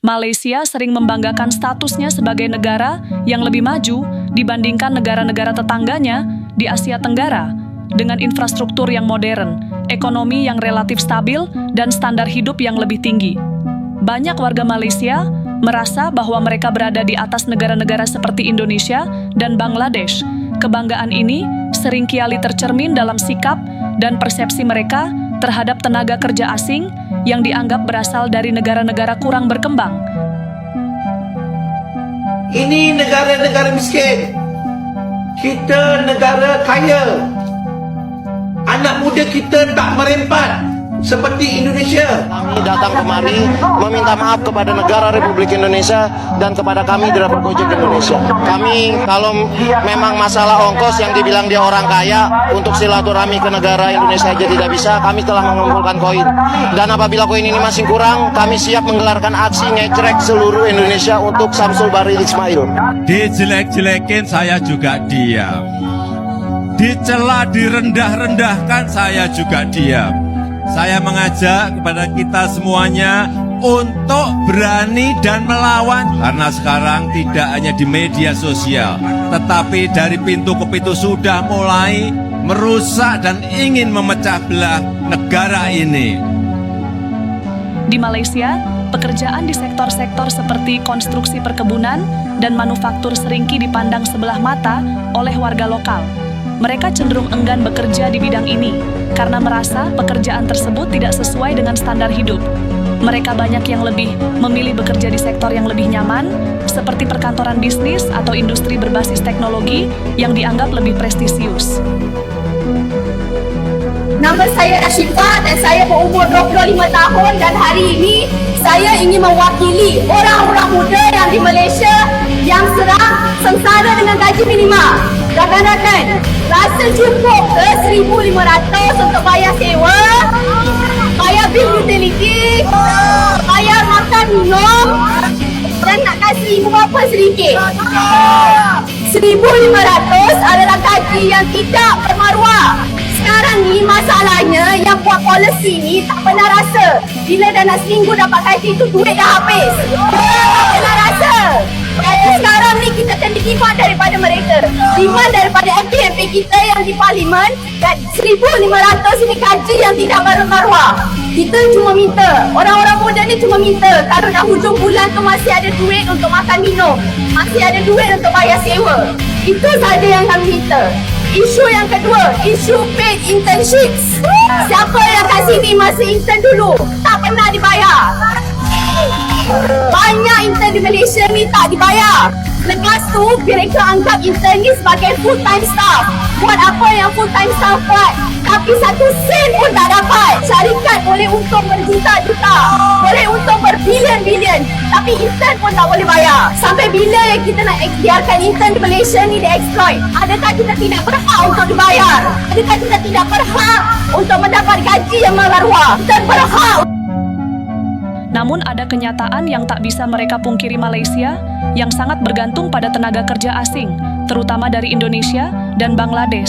Malaysia sering membanggakan statusnya sebagai negara yang lebih maju dibandingkan negara-negara tetangganya di Asia Tenggara dengan infrastruktur yang modern, ekonomi yang relatif stabil, dan standar hidup yang lebih tinggi. Banyak warga Malaysia merasa bahwa mereka berada di atas negara-negara seperti Indonesia dan Bangladesh. Kebanggaan ini sering kiali tercermin dalam sikap dan persepsi mereka terhadap tenaga kerja asing yang dianggap berasal dari negara-negara kurang berkembang. Ini negara-negara miskin. Kita negara kaya. Anak muda kita tak merempat seperti Indonesia. Kami datang kemari meminta maaf kepada negara Republik Indonesia dan kepada kami driver Gojek Indonesia. Kami kalau memang masalah ongkos yang dibilang dia orang kaya untuk silaturahmi ke negara Indonesia aja tidak bisa, kami telah mengumpulkan koin. Dan apabila koin ini masih kurang, kami siap menggelarkan aksi ngejrek seluruh Indonesia untuk Samsul Baril Ismail. Dijelek-jelekin saya juga diam. Dicela, direndah-rendahkan saya juga diam. Saya mengajak kepada kita semuanya untuk berani dan melawan. Karena sekarang tidak hanya di media sosial, tetapi dari pintu ke pintu sudah mulai merusak dan ingin memecah belah negara ini. Di Malaysia, pekerjaan di sektor-sektor seperti konstruksi perkebunan dan manufaktur seringki dipandang sebelah mata oleh warga lokal. Mereka cenderung enggan bekerja di bidang ini karena merasa pekerjaan tersebut tidak sesuai dengan standar hidup. Mereka banyak yang lebih memilih bekerja di sektor yang lebih nyaman, seperti perkantoran bisnis atau industri berbasis teknologi yang dianggap lebih prestisius. Nama saya Ashifah dan saya berumur 25 tahun dan hari ini saya ingin mewakili orang-orang muda yang di Malaysia yang sedang sengsara dengan gaji minima. Rakan-rakan, rasa cukup ke 1,500 untuk bayar sewa, bayar bil utility, bayar makan minum dan nak kasih berapa sedikit. 1,500 adalah gaji yang tidak bermaruah. Sekarang ni masalahnya yang buat polisi ni tak pernah rasa bila dah nak seminggu dapat gaji tu duit dah habis. Tak pernah rasa. Jadi sekarang ni kita kena demand daripada mereka. Demand daripada MP-MP kita yang di parlimen dan 1,500 ini gaji yang tidak bermaruah. Kita cuma minta, orang-orang muda ni cuma minta kalau dah hujung bulan tu masih ada duit untuk makan minum, masih ada duit untuk bayar sewa. Itu saja yang kami minta. Isu yang kedua, isu paid internships. Siapa yang kat sini masih intern dulu? Tak pernah dibayar. Banyak intern di Malaysia ni tak dibayar. Lepas tu, mereka anggap intern ni sebagai full-time staff. Buat apa yang full-time staff buat? Tapi 1 sen pun tak dapat. Syarikat boleh untung berjuta-juta, boleh untung berbilion-bilion, tapi intern pun tak boleh bayar. Sampai bila yang kita nak biarkan intern di Malaysia ni di-exploit? Adakah kita tidak berhak untuk dibayar? Adakah kita tidak berhak untuk mendapat gaji yang bermaruah? Kita berhak. Namun ada kenyataan yang tak bisa mereka pungkiri. Malaysia yang sangat bergantung pada tenaga kerja asing, terutama dari Indonesia dan Bangladesh.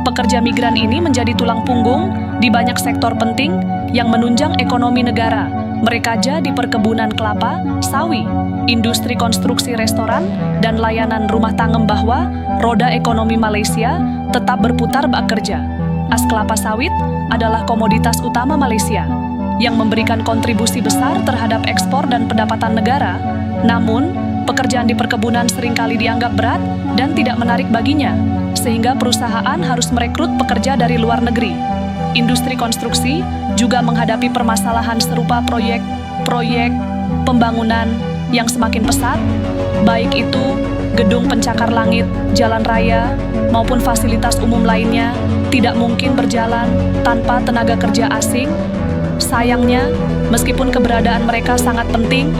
Pekerja migran ini menjadi tulang punggung di banyak sektor penting yang menunjang ekonomi negara. Mereka di perkebunan kelapa, sawi, industri konstruksi restoran, dan layanan rumah tangga bahwa roda ekonomi Malaysia tetap berputar bak kerja. As kelapa sawit adalah komoditas utama Malaysia yang memberikan kontribusi besar terhadap ekspor dan pendapatan negara. Namun, pekerjaan di perkebunan seringkali dianggap berat dan tidak menarik baginya, sehingga perusahaan harus merekrut pekerja dari luar negeri. Industri konstruksi juga menghadapi permasalahan serupa proyek pembangunan yang semakin pesat, baik itu gedung pencakar langit, jalan raya, maupun fasilitas umum lainnya, tidak mungkin berjalan tanpa tenaga kerja asing. Sayangnya, meskipun keberadaan mereka sangat penting,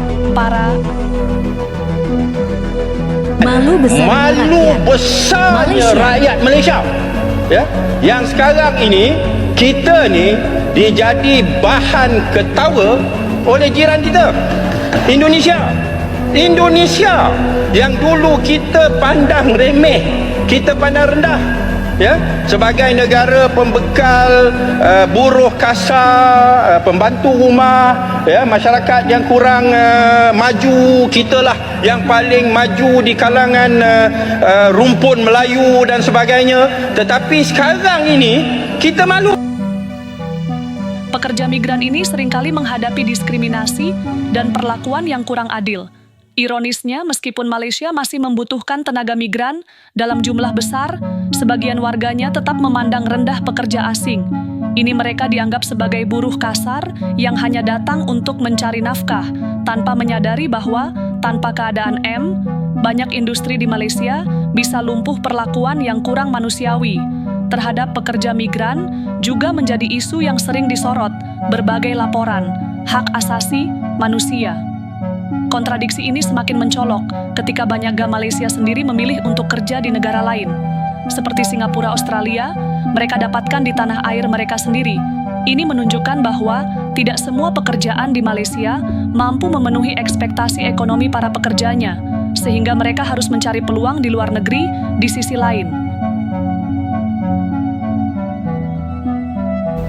malu besarnya rakyat Malaysia, ya, yang sekarang ini kita ni dijadi bahan ketawa oleh jiran kita, Indonesia yang dulu kita pandang remeh, kita pandang rendah. sebagai negara pembekal buruh kasar, pembantu rumah, masyarakat yang kurang maju, kitalah yang paling maju di kalangan rumpun Melayu dan sebagainya. Tetapi sekarang ini kita malu. Pekerja migran ini seringkali menghadapi diskriminasi dan perlakuan yang kurang adil. Ironisnya, meskipun Malaysia masih membutuhkan tenaga migran dalam jumlah besar, sebagian warganya tetap memandang rendah pekerja asing. Ini mereka dianggap sebagai buruh kasar yang hanya datang untuk mencari nafkah, tanpa menyadari bahwa tanpa keadaan M, banyak industri di Malaysia bisa lumpuh perlakuan yang kurang manusiawi. Terhadap pekerja migran juga menjadi isu yang sering disorot berbagai laporan hak asasi manusia. Kontradiksi ini semakin mencolok ketika banyak Malaysia sendiri memilih untuk kerja di negara lain. Seperti Singapura, Australia, mereka dapatkan di tanah air mereka sendiri. Ini menunjukkan bahwa tidak semua pekerjaan di Malaysia mampu memenuhi ekspektasi ekonomi para pekerjanya, sehingga mereka harus mencari peluang di luar negeri di sisi lain.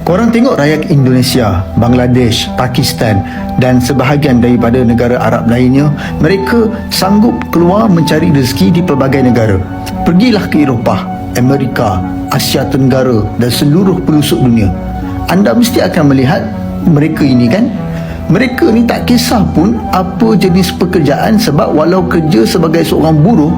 Korang tengok rakyat Indonesia, Bangladesh, Pakistan dan sebahagian daripada negara Arab lainnya, mereka sanggup keluar mencari rezeki di pelbagai negara. Pergilah ke Eropah, Amerika, Asia Tenggara dan seluruh pelosok dunia. Anda mesti akan melihat mereka ini kan? Mereka ni tak kisah pun apa jenis pekerjaan, sebab walau kerja sebagai seorang buruh,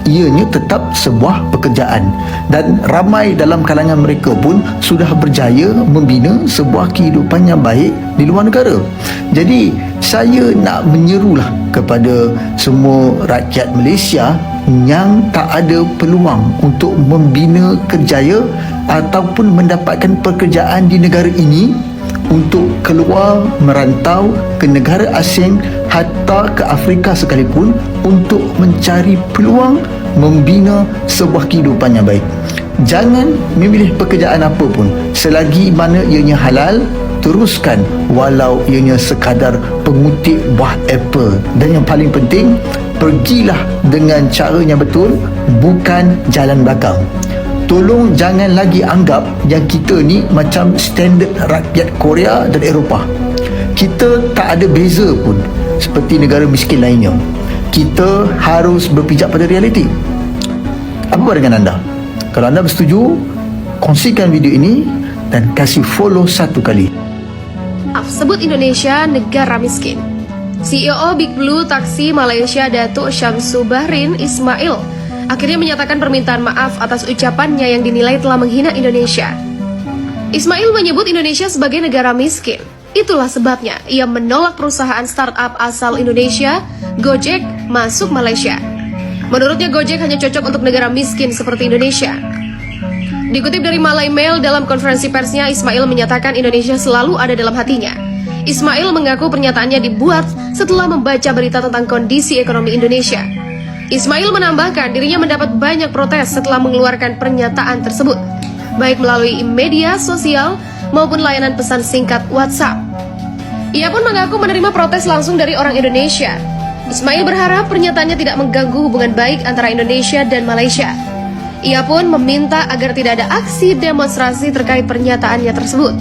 ianya tetap sebuah pekerjaan. Dan ramai dalam kalangan mereka pun sudah berjaya membina sebuah kehidupan yang baik di luar negara. Jadi saya nak menyerulah kepada semua rakyat Malaysia yang tak ada peluang untuk membina kerjaya ataupun mendapatkan pekerjaan di negara ini, untuk keluar merantau ke negara asing, hatta ke Afrika sekalipun, untuk mencari peluang membina sebuah kehidupan yang baik. Jangan memilih pekerjaan apa pun, selagi mana ianya halal, teruskan walau ianya sekadar pengutik buah apple. Dan yang paling penting, pergilah dengan cara yang betul, bukan jalan belakang. Tolong jangan lagi anggap yang kita ni macam standard rakyat Korea dan Eropah. Kita tak ada beza pun seperti negara miskin lainnya. Kita harus berpijak pada realiti. Apa pandangan anda? Kalau anda bersetuju, kongsikan video ini dan kasih follow 1 kali. Sebut Indonesia negara miskin. CEO Big Blue Taksi Malaysia Datuk Syamsu Bahrin Ismail akhirnya menyatakan permintaan maaf atas ucapannya yang dinilai telah menghina Indonesia. Ismail menyebut Indonesia sebagai negara miskin. Itulah sebabnya ia menolak perusahaan startup asal Indonesia, Gojek, masuk Malaysia. Menurutnya Gojek hanya cocok untuk negara miskin seperti Indonesia. Dikutip dari Malay Mail, dalam konferensi persnya, Ismail menyatakan Indonesia selalu ada dalam hatinya. Ismail mengaku pernyataannya dibuat setelah membaca berita tentang kondisi ekonomi Indonesia. Ismail menambahkan dirinya mendapat banyak protes setelah mengeluarkan pernyataan tersebut, baik melalui media sosial maupun layanan pesan singkat WhatsApp. Ia pun mengaku menerima protes langsung dari orang Indonesia. Ismail berharap pernyataannya tidak mengganggu hubungan baik antara Indonesia dan Malaysia. Ia pun meminta agar tidak ada aksi demonstrasi terkait pernyataannya tersebut.